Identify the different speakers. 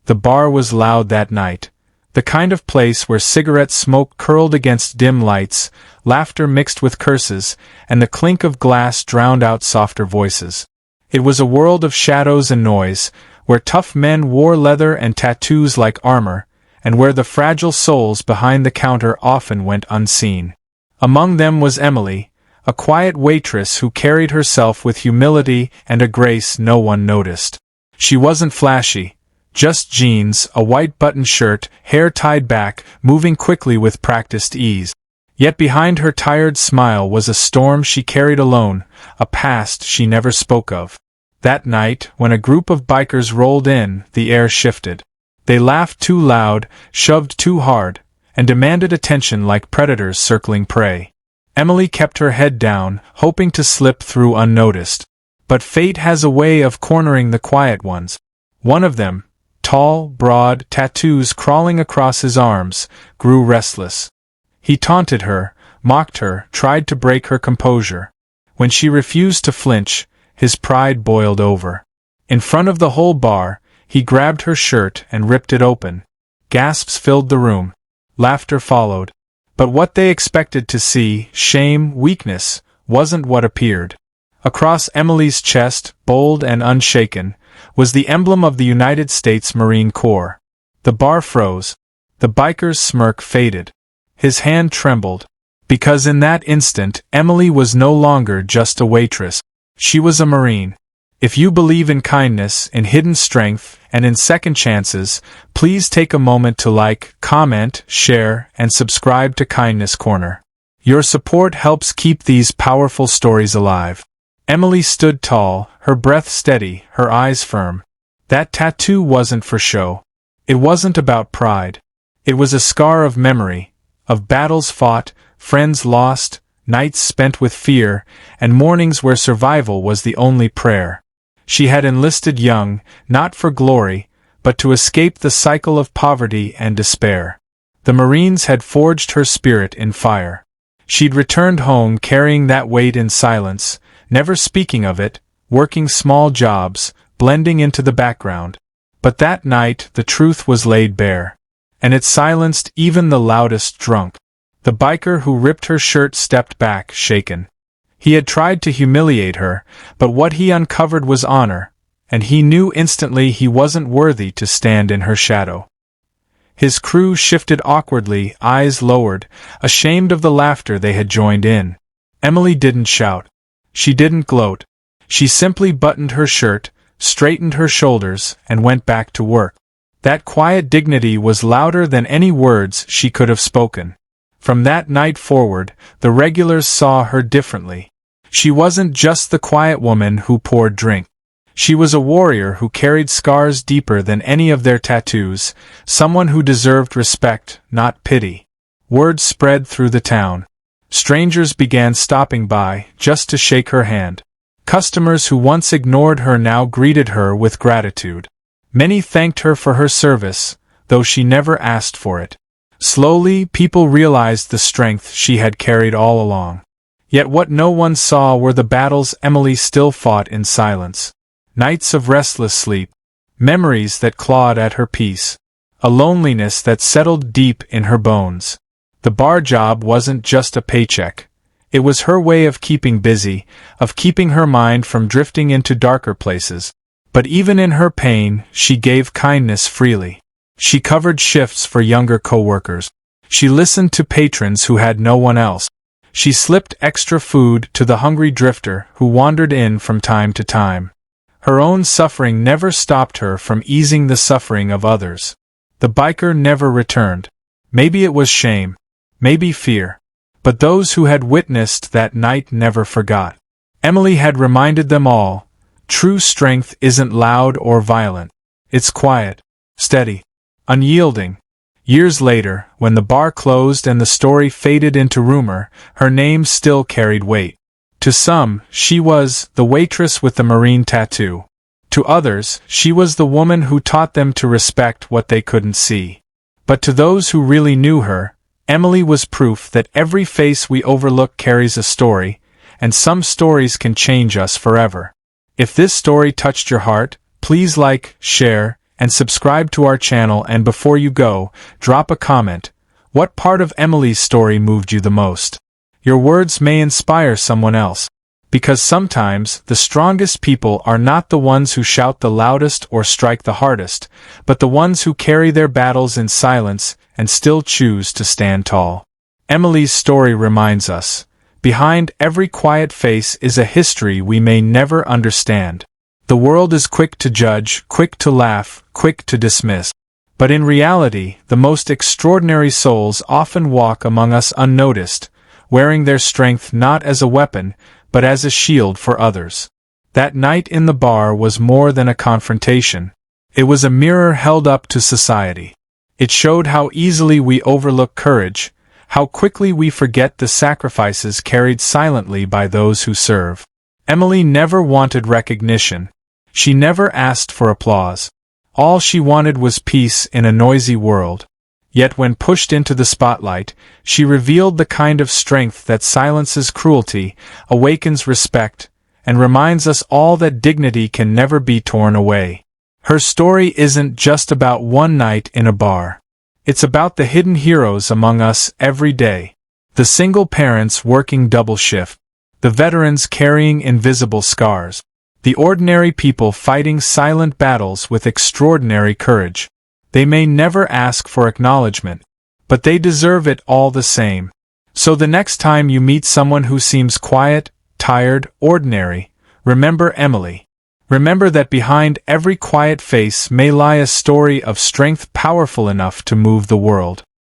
Speaker 1: The bar was loud that night. The kind of place where cigarette smoke curled against dim lights, laughter mixed with curses, and the clink of glass drowned out softer voices. It was a world of shadows and noise, where tough men wore leather and tattoos like armor, and where the fragile souls behind the counter often went unseen. Among them was Emily, a quiet waitress who carried herself with humility and a grace no one noticed. She wasn't flashy. Just jeans, a white button shirt, hair tied back, moving quickly with practiced ease. Yet behind her tired smile was a storm she carried alone, a past she never spoke of. That night, when a group of bikers rolled in, the air shifted. They laughed too loud, shoved too hard, and demanded attention like predators circling prey. Emily kept her head down, hoping to slip through unnoticed. But fate has a way of cornering the quiet ones. One of them, tall, broad, tattoos crawling across his arms, grew restless. He taunted her, mocked her, tried to break her composure. When she refused to flinch, his pride boiled over. In front of the whole bar, he grabbed her shirt and ripped it open. Gasps filled the room. Laughter followed. But what they expected to see, shame, weakness, wasn't what appeared. Across Emily's chest, bold and unshaken, was the emblem of the United States Marine Corps. The bar froze. The biker's smirk faded. His hand trembled. Because in that instant, Emily was no longer just a waitress. She was a Marine. If you believe in kindness, in hidden strength, and in second chances, please take a moment to like, comment, share, and subscribe to Kindness Corner. Your support helps keep these powerful stories alive. Emily stood tall, her breath steady, her eyes firm. That tattoo wasn't for show. It wasn't about pride. It was a scar of memory, of battles fought, friends lost, nights spent with fear, and mornings where survival was the only prayer. She had enlisted young, not for glory, but to escape the cycle of poverty and despair. The Marines had forged her spirit in fire. She'd returned home carrying that weight in silence, never speaking of it, working small jobs, blending into the background. But that night the truth was laid bare. And it silenced even the loudest drunk. The biker who ripped her shirt stepped back, shaken. He had tried to humiliate her, but what he uncovered was honor, and he knew instantly he wasn't worthy to stand in her shadow. His crew shifted awkwardly, eyes lowered, ashamed of the laughter they had joined in. Emily didn't shout. She didn't gloat. She simply buttoned her shirt, straightened her shoulders, and went back to work. That quiet dignity was louder than any words she could have spoken. From that night forward, the regulars saw her differently. She wasn't just the quiet woman who poured drink. She was a warrior who carried scars deeper than any of their tattoos, someone who deserved respect, not pity. Word spread through the town. Strangers began stopping by, just to shake her hand. Customers who once ignored her now greeted her with gratitude. Many thanked her for her service, though she never asked for it. Slowly, people realized the strength she had carried all along. Yet what no one saw were the battles Emily still fought in silence. Nights of restless sleep. Memories that clawed at her peace. A loneliness that settled deep in her bones. The bar job wasn't just a paycheck. It was her way of keeping busy, of keeping her mind from drifting into darker places. But even in her pain, she gave kindness freely. She covered shifts for younger co-workers. She listened to patrons who had no one else. She slipped extra food to the hungry drifter who wandered in from time to time. Her own suffering never stopped her from easing the suffering of others. The biker never returned. Maybe it was shame. Maybe fear. But those who had witnessed that night never forgot. Emily had reminded them all, true strength isn't loud or violent. It's quiet, steady, unyielding. Years later, when the bar closed and the story faded into rumor, her name still carried weight. To some, she was the waitress with the Marine tattoo. To others, she was the woman who taught them to respect what they couldn't see. But to those who really knew her, Emily was proof that every face we overlook carries a story, and some stories can change us forever. If this story touched your heart, please like, share, and subscribe to our channel. And before you go, drop a comment. What part of Emily's story moved you the most? Your words may inspire someone else. Because sometimes, the strongest people are not the ones who shout the loudest or strike the hardest, but the ones who carry their battles in silence and still choose to stand tall. Emily's story reminds us, behind every quiet face is a history we may never understand. The world is quick to judge, quick to laugh, quick to dismiss. But in reality, the most extraordinary souls often walk among us unnoticed, wearing their strength not as a weapon, but as a shield for others. That night in the bar was more than a confrontation. It was a mirror held up to society. It showed how easily we overlook courage, how quickly we forget the sacrifices carried silently by those who serve. Emily never wanted recognition. She never asked for applause. All she wanted was peace in a noisy world. Yet when pushed into the spotlight, she revealed the kind of strength that silences cruelty, awakens respect, and reminds us all that dignity can never be torn away. Her story isn't just about one night in a bar. It's about the hidden heroes among us every day. The single parents working double shift. The veterans carrying invisible scars. The ordinary people fighting silent battles with extraordinary courage. They may never ask for acknowledgement, but they deserve it all the same. So the next time you meet someone who seems quiet, tired, ordinary, remember Emily. Remember that behind every quiet face may lie a story of strength powerful enough to move the world.